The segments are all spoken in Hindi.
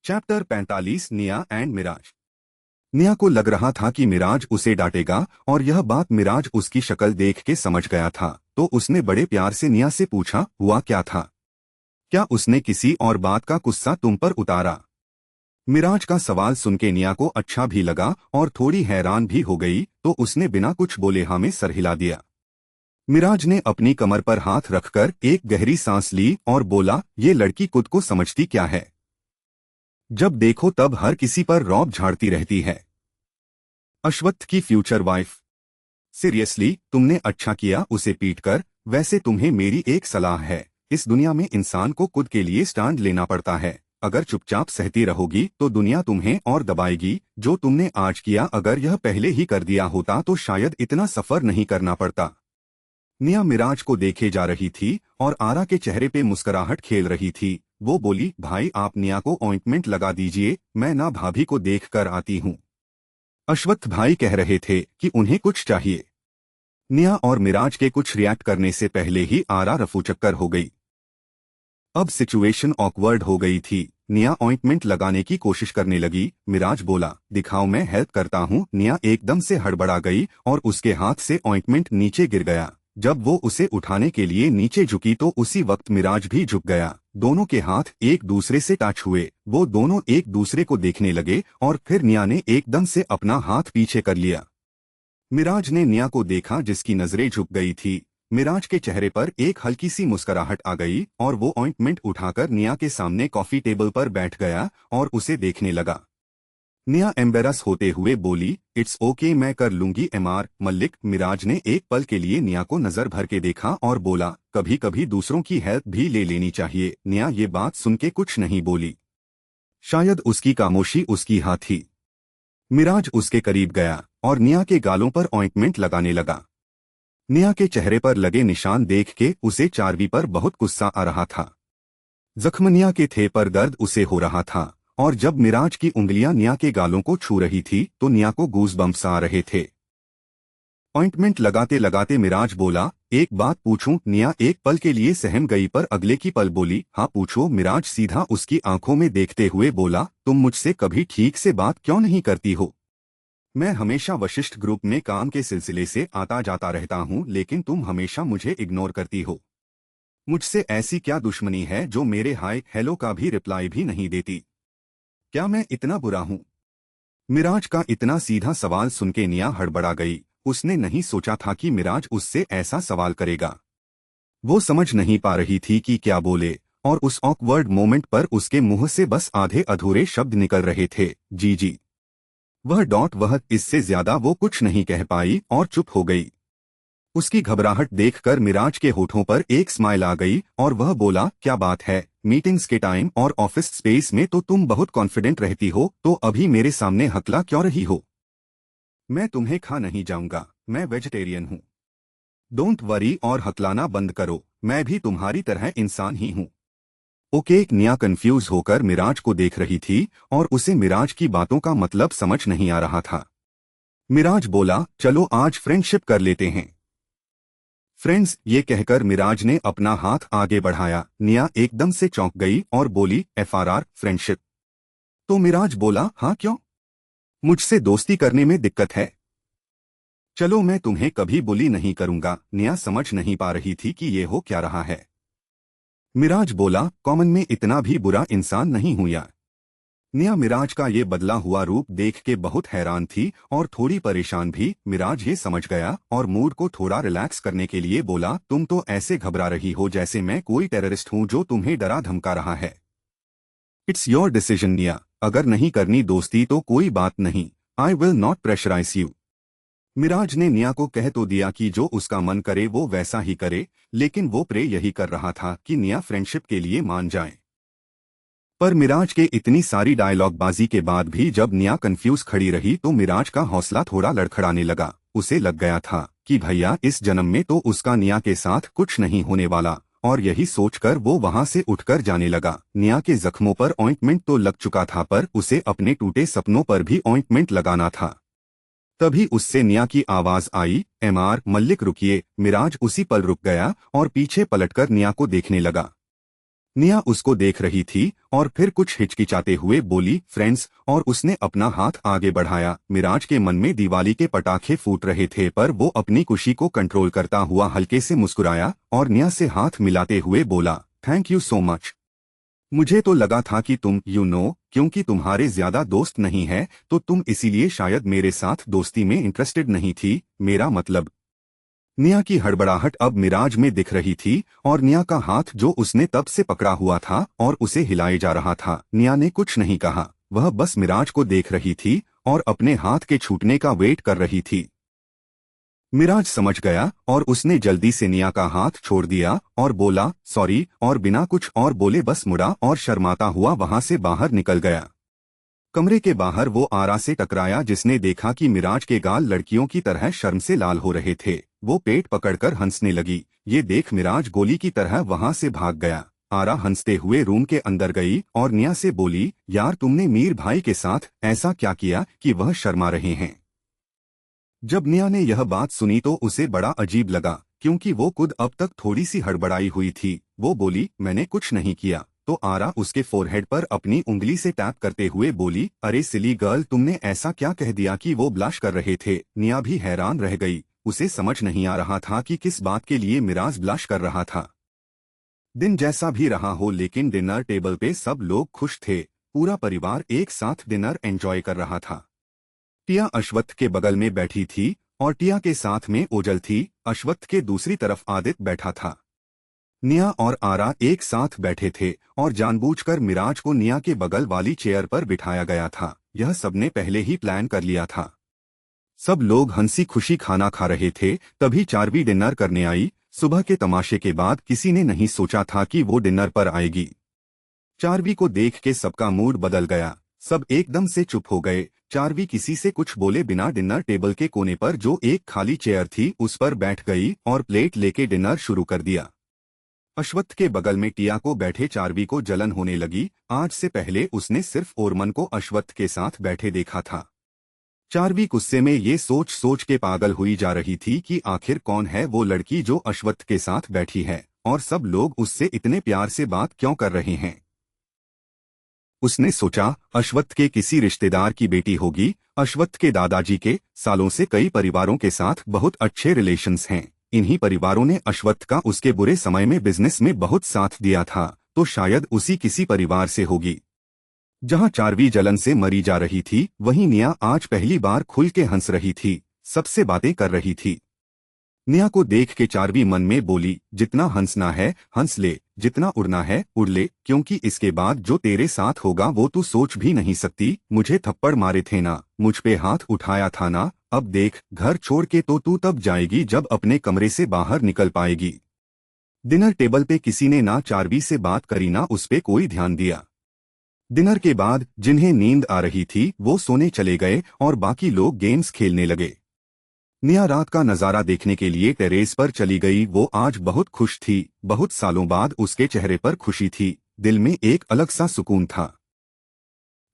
चैप्टर 45 निया एंड मिराज। निया को लग रहा था कि मिराज उसे डांटेगा और यह बात मिराज उसकी शक्ल देख के समझ गया था, तो उसने बड़े प्यार से निया से पूछा, हुआ क्या था? क्या उसने किसी और बात का गुस्सा तुम पर उतारा? मिराज का सवाल सुन के निया को अच्छा भी लगा और थोड़ी हैरान भी हो गई, तो उसने बिना कुछ बोले हाँ में सर हिला दिया। मिराज ने अपनी कमर पर हाथ रखकर एक गहरी सांस ली और बोला, ये लड़की खुद को समझती क्या है? जब देखो तब हर किसी पर रौब झाड़ती रहती है। अश्वत्थ की फ्यूचर वाइफ। सीरियसली तुमने अच्छा किया उसे पीटकर। वैसे तुम्हें मेरी एक सलाह है, इस दुनिया में इंसान को खुद के लिए स्टैंड लेना पड़ता है। अगर चुपचाप सहती रहोगी तो दुनिया तुम्हें और दबाएगी। जो तुमने आज किया अगर यह पहले ही कर दिया होता तो शायद इतना सफर नहीं करना पड़ता। निया मिराज को देखे जा रही थी और आरा के चेहरे पे मुस्कुराहट खेल रही थी। वो बोली, भाई आप निया को ऑइंटमेंट लगा दीजिए, मैं ना भाभी को देख कर आती हूँ। अश्वत्थ भाई कह रहे थे कि उन्हें कुछ चाहिए। निया और मिराज के कुछ रिएक्ट करने से पहले ही आरा रफूचक्कर हो गई। अब सिचुएशन ऑकवर्ड हो गई थी। निया ऑइंटमेंट लगाने की कोशिश करने लगी। मिराज बोला, दिखाओ मैं हेल्प करता हूँ। निया एकदम से हड़बड़ा गई और उसके हाथ से ऑइंटमेंट नीचे गिर गया। जब वो उसे उठाने के लिए नीचे झुकी तो उसी वक्त मिराज भी झुक गया। दोनों के हाथ एक दूसरे से टच हुए। वो दोनों एक दूसरे को देखने लगे और फिर निया ने एकदम से अपना हाथ पीछे कर लिया। मिराज ने निया को देखा जिसकी नजरें झुक गई थी। मिराज के चेहरे पर एक हल्की सी मुस्कुराहट आ गई और वो ऑइंटमेंट उठाकर निया के सामने कॉफी टेबल पर बैठ गया और उसे देखने लगा। निया एम्बेरस होते हुए बोली, इट्स ओके मैं कर लूंगी एमआर मल्लिक। मिराज ने एक पल के लिए निया को नजर भर के देखा और बोला, कभी कभी दूसरों की हेल्प भी ले लेनी चाहिए। निया ये बात सुन के कुछ नहीं बोली। शायद उसकी खामोशी उसकी हाँ थी। मिराज उसके करीब गया और निया के गालों पर ऑइंटमेंट लगाने लगा। निया के चेहरे पर लगे निशान देख के उसे चार्वी पर बहुत गुस्सा आ रहा था। जख्म निया के थे पर दर्द उसे हो रहा था और जब मिराज की उंगलियां निया के गालों को छू रही थी तो निया को गूज़बम्प्स आ रहे थे। ऑइंटमेंट लगाते लगाते मिराज बोला, एक बात पूछूं? निया एक पल के लिए सहम गई पर अगले की पल बोली, हाँ पूछो। मिराज सीधा उसकी आंखों में देखते हुए बोला, तुम मुझसे कभी ठीक से बात क्यों नहीं करती हो? मैं हमेशा वशिष्ठ ग्रुप में काम के सिलसिले से आता जाता रहता हूँ, लेकिन तुम हमेशा मुझे इग्नोर करती हो। मुझसे ऐसी क्या दुश्मनी है जो मेरे हाय हेलो का भी रिप्लाई भी नहीं देती? क्या मैं इतना बुरा हूँ? मिराज का इतना सीधा सवाल सुन के निया हड़बड़ा गई। उसने नहीं सोचा था कि मिराज उससे ऐसा सवाल करेगा। वो समझ नहीं पा रही थी कि क्या बोले और उस ऑकवर्ड मोमेंट पर उसके मुंह से बस आधे अधूरे शब्द निकल रहे थे, जी जी। वह इससे ज्यादा वो कुछ नहीं कह पाई और चुप हो गई। उसकी घबराहट देखकर मिराज के होठों पर एक स्माइल आ गई और वह बोला, क्या बात है? मीटिंग्स के टाइम और ऑफिस स्पेस में तो तुम बहुत कॉन्फिडेंट रहती हो, तो अभी मेरे सामने हकला क्यों रही हो? मैं तुम्हें खा नहीं जाऊंगा, मैं वेजिटेरियन हूँ। डोंट वरी और हकलाना बंद करो, मैं भी तुम्हारी तरह इंसान ही हूँ। ओके। एक निया कंफ्यूज होकर मिराज को देख रही थी और उसे मिराज की बातों का मतलब समझ नहीं आ रहा था। मिराज बोला, चलो आज फ्रेंडशिप कर लेते हैं। फ्रेंड्स, ये कहकर मिराज ने अपना हाथ आगे बढ़ाया। निया एकदम से चौंक गई और बोली, एफआरआर फ्रेंडशिप? तो मिराज बोला, हाँ क्यों? मुझसे दोस्ती करने में दिक्कत है? चलो मैं तुम्हें कभी बुली नहीं करूंगा। निया समझ नहीं पा रही थी कि ये हो क्या रहा है। मिराज बोला, कॉमन में इतना भी बुरा इंसान नहीं हूं यार। निया मिराज का ये बदला हुआ रूप देख के बहुत हैरान थी और थोड़ी परेशान भी। मिराज ये समझ गया और मूड को थोड़ा रिलैक्स करने के लिए बोला, तुम तो ऐसे घबरा रही हो जैसे मैं कोई टेररिस्ट हूँ जो तुम्हें डरा धमका रहा है। इट्स योर डिसीजन निया, अगर नहीं करनी दोस्ती तो कोई बात नहीं। I will not pressurize you. Miraj ने निया को कह तो दिया कि जो उसका मन करे वो वैसा ही करे, लेकिन वो प्रे यही कर रहा था कि निया फ्रेंडशिप के लिए मान जाए। पर मिराज के इतनी सारी डायलॉगबाजी के बाद भी जब निया कंफ्यूज खड़ी रही तो मिराज का हौसला थोड़ा लड़खड़ाने लगा। उसे लग गया था कि भैया इस जन्म में तो उसका निया के साथ कुछ नहीं होने वाला, और यही सोचकर वो वहां से उठकर जाने लगा। निया के जख्मों पर ऑइंटमेंट तो लग चुका था पर उसे अपने टूटे सपनों पर भी ऑइंटमेंट लगाना था। तभी उससे निया की आवाज आई, एमआर मल्लिक रुकिए। मिराज उसी पल रुक गया और पीछे पलटकर निया को देखने लगा। निया उसको देख रही थी और फिर कुछ हिचकिचाते हुए बोली फ्रेंड्स, और उसने अपना हाथ आगे बढ़ाया। मिराज के मन में दिवाली के पटाखे फूट रहे थे, पर वो अपनी खुशी को कंट्रोल करता हुआ हल्के से मुस्कुराया और निया से हाथ मिलाते हुए बोला, थैंक यू सो मच। मुझे तो लगा था कि तुम क्योंकि तुम्हारे ज्यादा दोस्त नहीं है तो तुम इसीलिए शायद मेरे साथ दोस्ती में इंटरेस्टेड नहीं थी, मेरा मतलब। निया की हड़बड़ाहट अब मिराज में दिख रही थी और निया का हाथ जो उसने तब से पकड़ा हुआ था और उसे हिलाए जा रहा था। निया ने कुछ नहीं कहा, वह बस मिराज को देख रही थी और अपने हाथ के छूटने का वेट कर रही थी। मिराज समझ गया और उसने जल्दी से निया का हाथ छोड़ दिया और बोला सॉरी, और बिना कुछ और बोले बस मुड़ा और शर्माता हुआ वहां से बाहर निकल गया। कमरे के बाहर वो आरा से टकराया जिसने देखा कि मिराज के गाल लड़कियों की तरह शर्म से लाल हो रहे थे। वो पेट पकड़कर हंसने लगी। ये देख मिराज गोली की तरह वहां से भाग गया। आरा हंसते हुए रूम के अंदर गई और निया से बोली, यार तुमने मीर भाई के साथ ऐसा क्या किया कि वह शर्मा रहे हैं। जब निया ने यह बात सुनी तो उसे बड़ा अजीब लगा, क्योंकि वो खुद अब तक थोड़ी सी हड़बड़ाई हुई थी। वो बोली, मैंने कुछ नहीं किया। तो आरा उसके फोरहेड पर अपनी उंगली से टैप करते हुए बोली, अरे सिली गर्ल, तुमने ऐसा क्या कह दिया कि वो ब्लश कर रहे थे। निया भी हैरान रह गई। उसे समझ नहीं आ रहा था कि किस बात के लिए मिराज ब्लश कर रहा था। दिन जैसा भी रहा हो, लेकिन डिनर टेबल पे सब लोग खुश थे। पूरा परिवार एक साथ डिनर एंजॉय कर रहा था। टिया अश्वत्थ के बगल में बैठी थी और टिया के साथ में ओजल थी। अश्वत्थ के दूसरी तरफ आदित्य बैठा था। निया और आरा एक साथ बैठे थे और जानबूझकर मिराज को निया के बगल वाली चेयर पर बिठाया गया था। यह सबने पहले ही प्लान कर लिया था। सब लोग हंसी खुशी खाना खा रहे थे, तभी चारवी डिनर करने आई। सुबह के तमाशे के बाद किसी ने नहीं सोचा था कि वो डिनर पर आएगी। चारवी को देख के सबका मूड बदल गया। सब एकदम से चुप हो गए। चारवी किसी से कुछ बोले बिना डिनर टेबल के कोने पर जो एक खाली चेयर थी उस पर बैठ गई और प्लेट लेके डिनर शुरू कर दिया। अश्वत्थ के बगल में टिया को बैठे चारवी को जलन होने लगी। आज से पहले उसने सिर्फ ओरमन को अश्वत्थ के साथ बैठे देखा था। चारवी गुस्से में ये सोच सोच के पागल हुई जा रही थी कि आखिर कौन है वो लड़की जो अश्वत्थ के साथ बैठी है और सब लोग उससे इतने प्यार से बात क्यों कर रहे हैं। उसने सोचा अश्वत्थ के किसी रिश्तेदार की बेटी होगी। अश्वत्थ के दादाजी के सालों से कई परिवारों के साथ बहुत अच्छे रिलेशंस हैं। इन्हीं परिवारों ने अश्वत्थ का उसके बुरे समय में बिजनेस में बहुत साथ दिया था, तो शायद उसी किसी परिवार से होगी। जहां चारवी जलन से मरी जा रही थी, वहीं निया आज पहली बार खुल के हंस रही थी, सबसे बातें कर रही थी। निया को देख के चारवी मन में बोली, जितना हंसना है हंस ले, जितना उड़ना है उड़ ले, क्योंकि इसके बाद जो तेरे साथ होगा वो तू सोच भी नहीं सकती। मुझे थप्पड़ मारे थे ना, मुझ पे हाथ उठाया था ना, अब देख घर छोड़ के तो तू तब जाएगी जब अपने कमरे से बाहर निकल पाएगी। डिनर टेबल पे किसी ने ना चारवी से बात करी ना उस पे कोई ध्यान दिया। डिनर के बाद जिन्हें नींद आ रही थी वो सोने चले गए और बाकी लोग गेम्स खेलने लगे। निया रात का नजारा देखने के लिए टेरेस पर चली गई। वो आज बहुत खुश थी। बहुत सालों बाद उसके चेहरे पर खुशी थी। दिल में एक अलग सा सुकून था।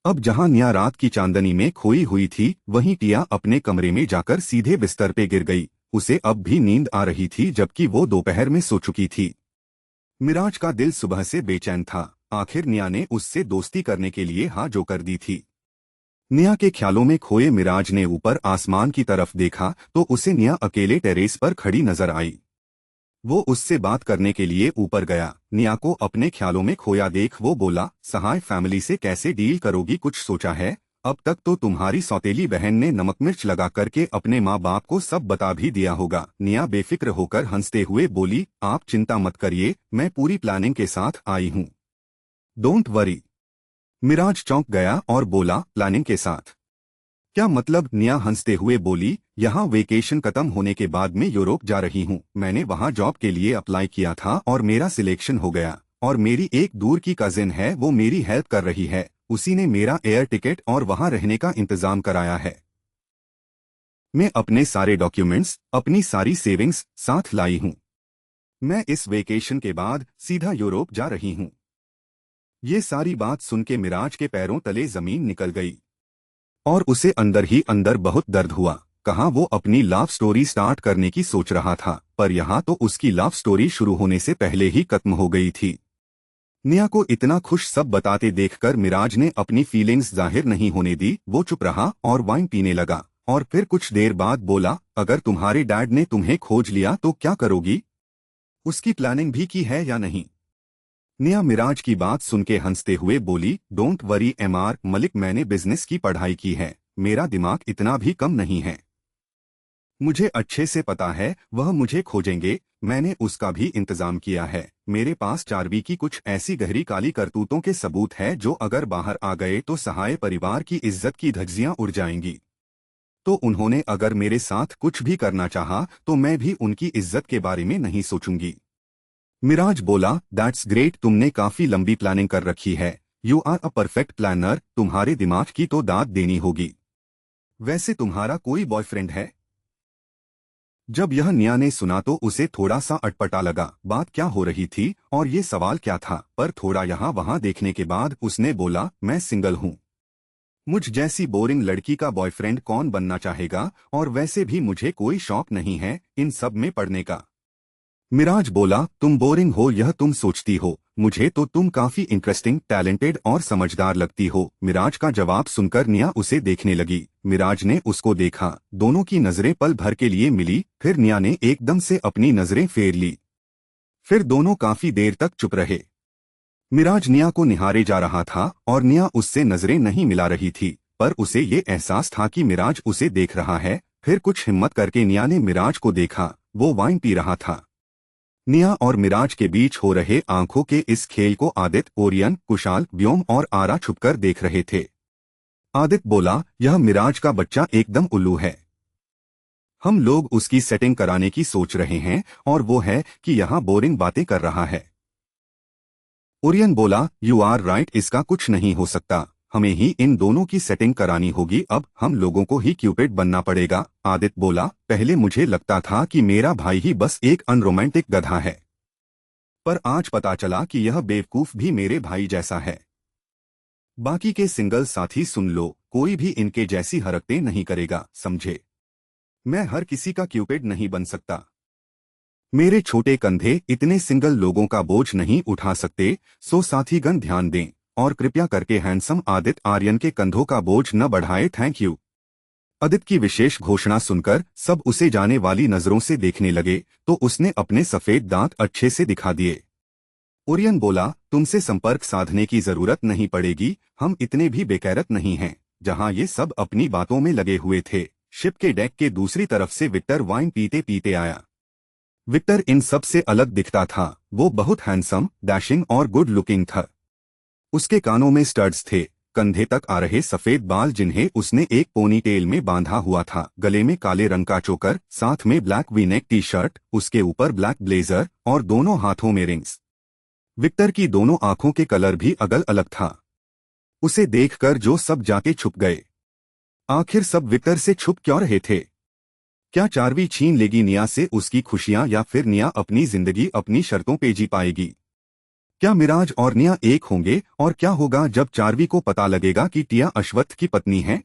अब जहां निया रात की चांदनी में खोई हुई थी, वहीं टिया अपने कमरे में जाकर सीधे बिस्तर पे गिर गई। उसे अब भी नींद आ रही थी जबकि वो दोपहर में सो चुकी थी। मिराज का दिल सुबह से बेचैन था। आखिर निया ने उससे दोस्ती करने के लिए हाँ जो कर दी थी। निया के ख्यालों में खोए मिराज ने ऊपर आसमान की तरफ देखा तो उसे निया अकेले टेरेस पर खड़ी नजर आई। वो उससे बात करने के लिए ऊपर गया। निया को अपने ख्यालों में खोया देख वो बोला, सहाय फैमिली से कैसे डील करोगी, कुछ सोचा है? अब तक तो तुम्हारी सौतेली बहन ने नमक मिर्च लगा करके अपने माँ बाप को सब बता भी दिया होगा। निया बेफिक्र होकर हंसते हुए बोली, आप चिंता मत करिए, मैं पूरी प्लानिंग के साथ आई हूँ, डोंट वरी। मिराज चौंक गया और बोला, प्लानिंग के साथ? क्या मतलब? निया हंसते हुए बोली, यहाँ वेकेशन खत्म होने के बाद मैं यूरोप जा रही हूँ। मैंने वहाँ जॉब के लिए अप्लाई किया था और मेरा सिलेक्शन हो गया, और मेरी एक दूर की कजिन है, वो मेरी हेल्प कर रही है। उसी ने मेरा एयर टिकट और वहाँ रहने का इंतजाम कराया है। मैं अपने सारे डॉक्यूमेंट्स, अपनी सारी सेविंग्स साथ लाई हूँ। मैं इस वेकेशन के बाद सीधा यूरोप जा रही हूँ। ये सारी बात सुन के मिराज के पैरों तले जमीन निकल गई और उसे अंदर ही अंदर बहुत दर्द हुआ। कहाँ वो अपनी लव स्टोरी स्टार्ट करने की सोच रहा था, पर यहाँ तो उसकी लव स्टोरी शुरू होने से पहले ही खत्म हो गई थी। निया को इतना खुश सब बताते देखकर मिराज ने अपनी फीलिंग्स जाहिर नहीं होने दी। वो चुप रहा और वाइन पीने लगा और फिर कुछ देर बाद बोला, अगर तुम्हारे डैड ने तुम्हें खोज लिया तो क्या करोगी? उसकी प्लानिंग भी की है या नहीं? निया मिराज की बात सुन के हंसते हुए बोली, डोंट वरी एमआर मलिक, मैंने बिजनेस की पढ़ाई की है, मेरा दिमाग इतना भी कम नहीं है। मुझे अच्छे से पता है वह मुझे खोजेंगे, मैंने उसका भी इंतजाम किया है। मेरे पास चार्वी की कुछ ऐसी गहरी काली करतूतों के सबूत है जो अगर बाहर आ गए तो सहाय परिवार की इज्जत की धज्जियां उड़ जाएंगी। तो उन्होंने अगर मेरे साथ कुछ भी करना चाहा तो मैं भी उनकी इज्जत के बारे में नहीं सोचूंगी। मिराज बोला, दैट्स ग्रेट, तुमने काफी लंबी प्लानिंग कर रखी है। You are a perfect planner, तुम्हारे दिमाग की तो दाद देनी होगी। वैसे तुम्हारा कोई बॉयफ्रेंड है? जब यह निया ने सुना तो उसे थोड़ा सा अटपटा लगा। बात क्या हो रही थी और ये सवाल क्या था, पर थोड़ा यहाँ वहाँ देखने के बाद उसने बोला, मैं सिंगल हूँ। मुझ जैसी बोरिंग लड़की का बॉयफ्रेंड कौन बनना चाहेगा, और वैसे भी मुझे कोई शौक नहीं है इन सब में पड़ने का। मिराज बोला, तुम बोरिंग हो यह तुम सोचती हो, मुझे तो तुम काफी इंटरेस्टिंग, टैलेंटेड और समझदार लगती हो। मिराज का जवाब सुनकर निया उसे देखने लगी। मिराज ने उसको देखा, दोनों की नजरें पल भर के लिए मिली, फिर निया ने एकदम से अपनी नजरें फेर ली। फिर दोनों काफी देर तक चुप रहे। मिराज निया को निहारे जा रहा था और निया उससे नजरें नहीं मिला रही थी, पर उसे ये एहसास था कि मिराज उसे देख रहा है। फिर कुछ हिम्मत करके निया ने मिराज को देखा, वो वाइन पी रहा था। निया और मिराज के बीच हो रहे आंखों के इस खेल को आदित्य, ओरियन, कुशाल, व्योम और आरा छुपकर देख रहे थे। आदित्य बोला, यह मिराज का बच्चा एकदम उल्लू है। हम लोग उसकी सेटिंग कराने की सोच रहे हैं और वो है कि यहाँ बोरिंग बातें कर रहा है। ओरियन बोला, यू आर राइट, इसका कुछ नहीं हो सकता, हमें ही इन दोनों की सेटिंग करानी होगी, अब हम लोगों को ही क्यूपिड बनना पड़ेगा। आदित्य बोला, पहले मुझे लगता था कि मेरा भाई ही बस एक अनरोमांटिक गधा है, पर आज पता चला कि यह बेवकूफ भी मेरे भाई जैसा है। बाकी के सिंगल साथी सुन लो, कोई भी इनके जैसी हरकतें नहीं करेगा, समझे? मैं हर किसी का क्यूपिड नहीं बन सकता। मेरे छोटे कंधे इतने सिंगल लोगों का बोझ नहीं उठा सकते, सो साथीगण ध्यान दें और कृपया करके हैंडसम आदित्य आर्यन के कंधों का बोझ न बढ़ाए, थैंक यू। आदित्य की विशेष घोषणा सुनकर सब उसे जाने वाली नजरों से देखने लगे, तो उसने अपने सफेद दांत अच्छे से दिखा दिए। ओरियन बोला, तुमसे संपर्क साधने की जरूरत नहीं पड़ेगी, हम इतने भी बेकैरत नहीं हैं। जहां ये सब अपनी बातों में लगे हुए थे, शिप के डेक के दूसरी तरफ से विक्टर वाइन पीते पीते आया। विक्टर इन सब से अलग दिखता था, वो बहुत हैंडसम, डैशिंग और गुड लुकिंग था। उसके कानों में स्टड्स थे, कंधे तक आ रहे सफेद बाल जिन्हें उसने एक पोनी टेल में बांधा हुआ था, गले में काले रंग का चोकर, साथ में black V neck T shirt, उसके ऊपर ब्लैक ब्लेजर और दोनों हाथों में रिंग्स। विक्टर की दोनों आंखों के कलर भी अलग अलग था। उसे देखकर जो सब जाके छुप गए। आखिर सब विक्टर से छुप क्यों रहे थे? क्या चार्वी छीन लेगी निया से उसकी खुशियां, या फिर निया अपनी जिंदगी अपनी शर्तों पे जी पाएगी? क्या मिराज और निया एक होंगे, और क्या होगा जब चार्वी को पता लगेगा कि टिया अश्वत्थ की पत्नी है?